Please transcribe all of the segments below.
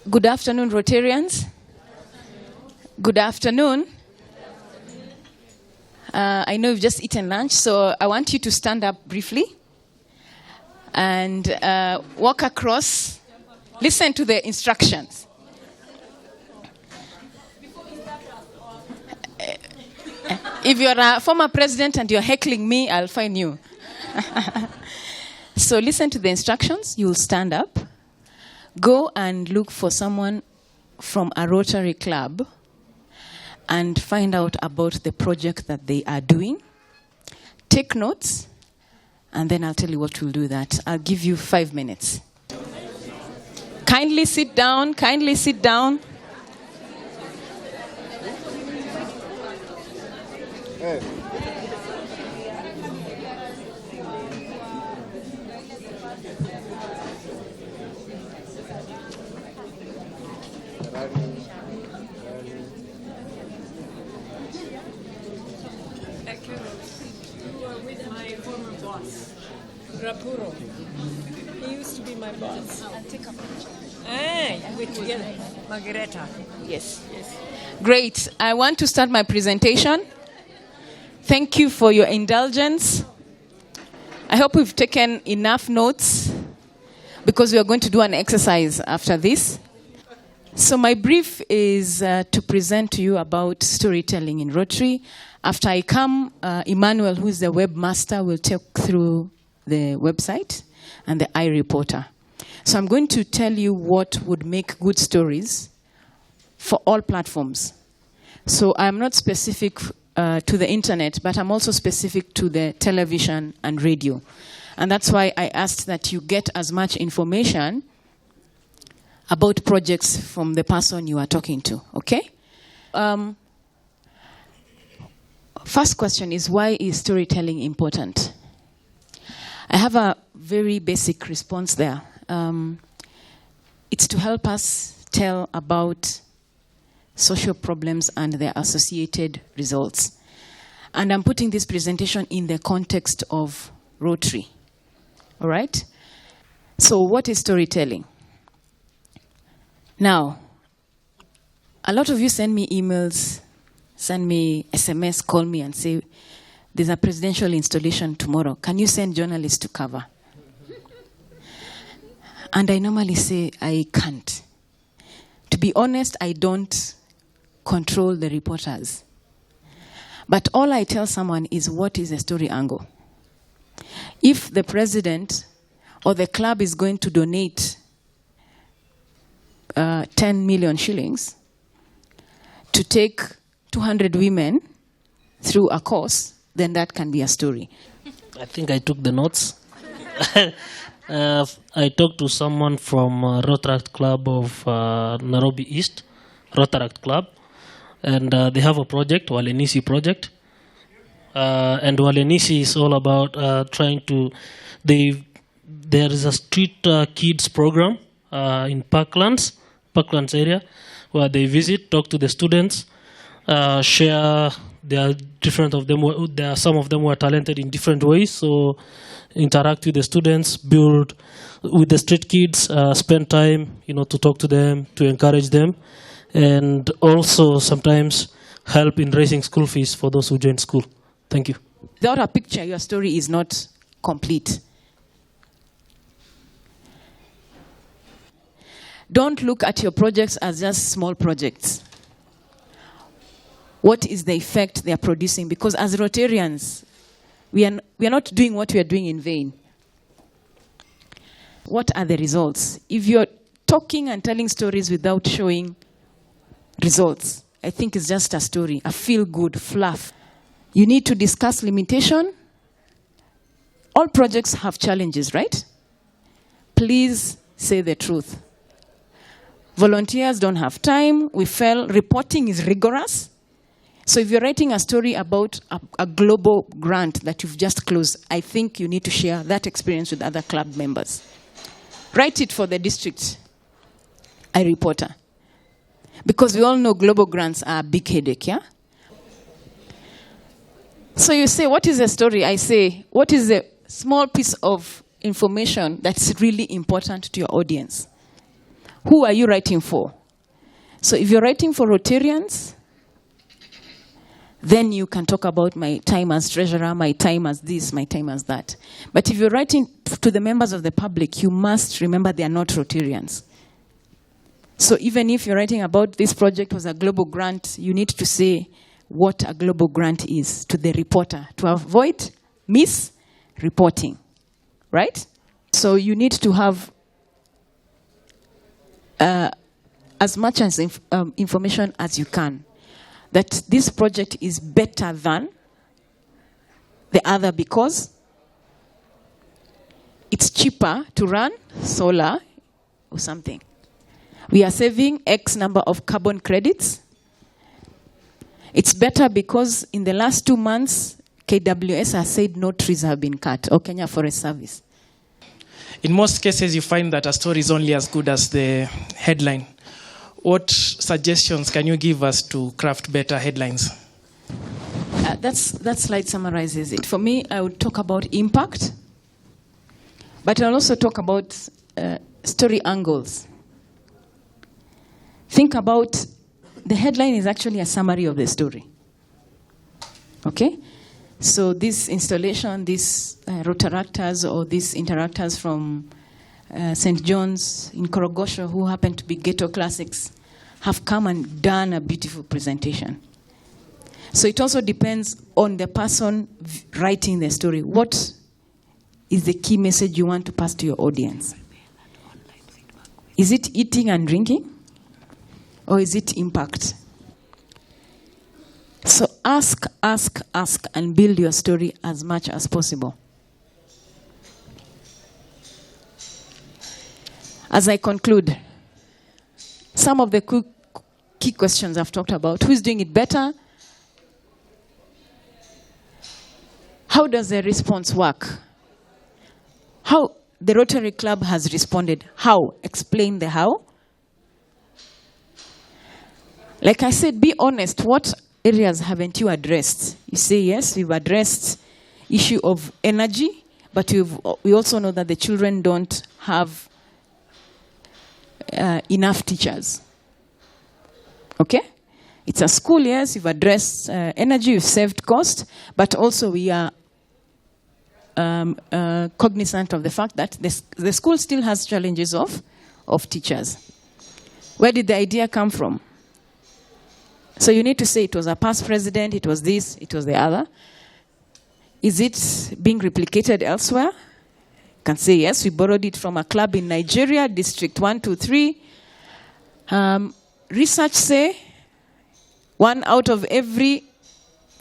Good afternoon, Rotarians. Good afternoon. I know you've just eaten lunch, so I want you to stand up briefly and walk across. Listen to the instructions. If you're a former president and you're heckling me, I'll fine you. So listen to the instructions. You'll stand up. Go and look for someone from a Rotary club and find out about the project that they are doing. Take notes, and then I'll tell you what we'll do that. I'll give you 5 minutes. Kindly sit down. Kindly sit down. Hey. You were with my former boss, Rapuro. He used to be my boss. I'll take a picture. Hey, we're together. Margareta. Yes. Great. I want to start my presentation. Thank you for your indulgence. I hope we've taken enough notes because we are going to do an exercise after this. So my brief is to present to you about storytelling in Rotary. After I come, Emmanuel, who is the webmaster, will take through the website and the iReporter. So I'm going to tell you what would make good stories for all platforms. So I'm not specific to the internet, but I'm also specific to the television and radio. And that's why I asked that you get as much information about projects from the person you are talking to, okay? First question is, why is storytelling important? I have a very basic response there. It's to help us tell about social problems and their associated results. And I'm putting this presentation in the context of Rotary, all right? So what is storytelling? Now, a lot of you send me emails, send me SMS, call me and say, there's a presidential installation tomorrow. Can you send journalists to cover? And I normally say, I can't. To be honest, I don't control the reporters. But all I tell someone is, what is the story angle? If the president or the club is going to donate 10 million shillings to take 200 women through a course, then that can be a story. I think I took the notes. I talked to someone from Rotary Club of Nairobi East, Rotary Club, and they have a project, Walenisi project. And Walenisi is all about trying to, there is a street kids program in Parklands area, where they visit, talk to the students, share. There are different of them. There are some of them who are talented in different ways. So interact with the students, build with the street kids, spend time, to talk to them, to encourage them, and also sometimes help in raising school fees for those who join school. Thank you. Without a picture, your story is not complete. Don't look at your projects as just small projects. What is the effect they are producing? Because as Rotarians, we are not doing what we are doing in vain. What are the results? If you're talking and telling stories without showing results, I think it's just a story, a feel-good fluff. You need to discuss limitation. All projects have challenges, right? Please say the truth. Volunteers don't have time. We felt reporting is rigorous. So if you're writing a story about a global grant that you've just closed, I think you need to share that experience with other club members. Write it for the district iReporter. Because we all know global grants are a big headache, yeah? So you say, what is the story? I say, what is the small piece of information that's really important to your audience? Who are you writing for? So if you're writing for Rotarians, then you can talk about my time as treasurer, my time as this, my time as that. But if you're writing to the members of the public, you must remember they are not Rotarians. So even if you're writing about this project was a global grant, you need to say what a global grant is to the reporter to avoid misreporting, right? So you need to have as much as information as you can, that this project is better than the other because it's cheaper to run solar or something. We are saving X number of carbon credits. It's better because in the last 2 months, KWS has said no trees have been cut, or Kenya Forest Service. In most cases, you find that a story is only as good as the headline. What suggestions can you give us to craft better headlines? That slide summarizes it. For me, I would talk about impact, but I'll also talk about story angles. Think about the headline is actually a summary of the story. Okay? So this installation, these Rotaractors or these interactors from St. John's in Korogosho, who happen to be ghetto classics, have come and done a beautiful presentation. So it also depends on the person writing the story. What is the key message you want to pass to your audience? Is it eating and drinking? Or is it impact? So ask, and build your story as much as possible. As I conclude, some of the key questions I've talked about. Who is doing it better? How does the response work? How the Rotary Club has responded. How? Explain the how. Like I said, be honest. What areas haven't you addressed? You say, yes, we've addressed issue of energy, but we also know that the children don't have enough teachers. Okay? It's a school, yes, you've addressed energy, you've saved cost, but also we are cognizant of the fact that the school still has challenges of teachers. Where did the idea come from? So you need to say it was a past president, it was this, it was the other. Is it being replicated elsewhere? You can say, yes, we borrowed it from a club in Nigeria, District 1, 2, 3. Research say 1 out of every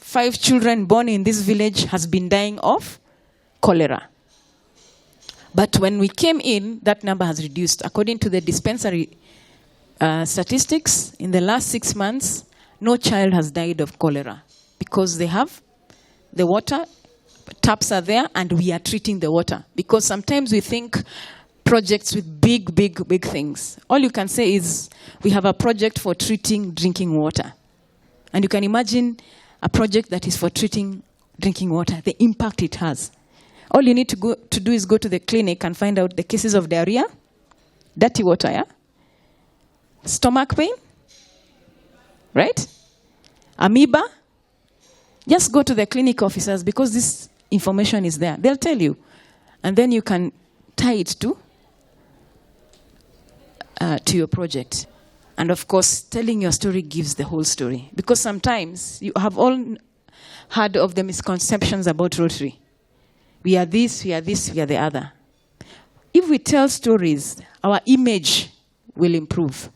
5 children born in this village has been dying of cholera. But when we came in, that number has reduced. According to the dispensary statistics, in the last 6 months, no child has died of cholera because they have the water, taps are there, and we are treating the water. Because sometimes we think projects with big things. All you can say is we have a project for treating drinking water. And you can imagine a project that is for treating drinking water, the impact it has. All you need to do is go to the clinic and find out the cases of diarrhea, dirty water, yeah? Stomach pain, right? Amoeba. Just go to the clinic officers because this information is there. They'll tell you. And then you can tie it to your project. And of course, telling your story gives the whole story. Because sometimes you have all heard of the misconceptions about Rotary. We are this, we are this, we are the other. If we tell stories, our image will improve.